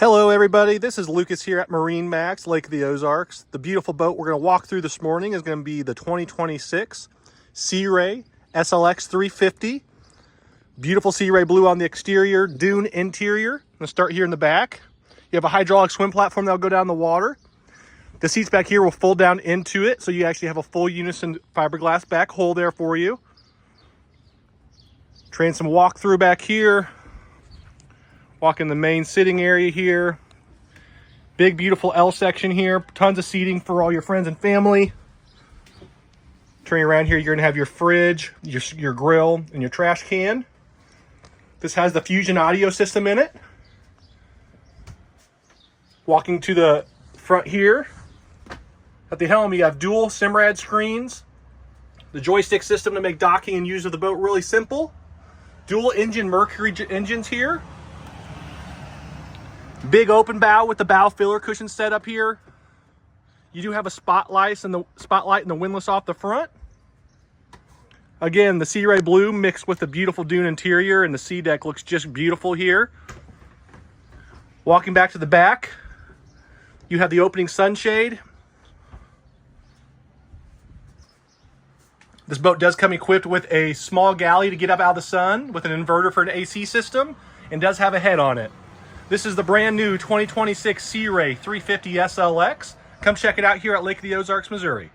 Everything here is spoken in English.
Hello everybody, this is Lucas here at MarineMax, Lake of the Ozarks. The beautiful boat we're going to walk through this morning is going to be the 2026 Sea Ray SLX 350. Beautiful Sea Ray blue on the exterior, dune interior. I'm going to start here in the back. You have a hydraulic swim platform that will go down the water. The seats back here will fold down into it, so you actually have a full unison fiberglass back hole there for you. Transom walk through back here. Walk in the main sitting area here. Big, beautiful L section here. Tons of seating for all your friends and family. Turning around here, you're gonna have your fridge, your grill, and your trash can. This has the Fusion audio system in it. Walking to the front here. At the helm, you have dual Simrad screens. The joystick system to make docking and use of the boat really simple. Dual engine Mercury engines here. Big open bow with the bow filler cushion set up here. You do have a spotlight and the windlass off the front. Again, the Sea Ray blue mixed with the beautiful dune interior, and the sea deck looks just beautiful here. Walking back to the back, you have the opening sunshade. This boat does come equipped with a small galley to get up out of the sun with an inverter for an AC system, and does have a head on it. This is the brand new 2026 Sea Ray 350 SLX. Come check it out here at Lake of the Ozarks, Missouri.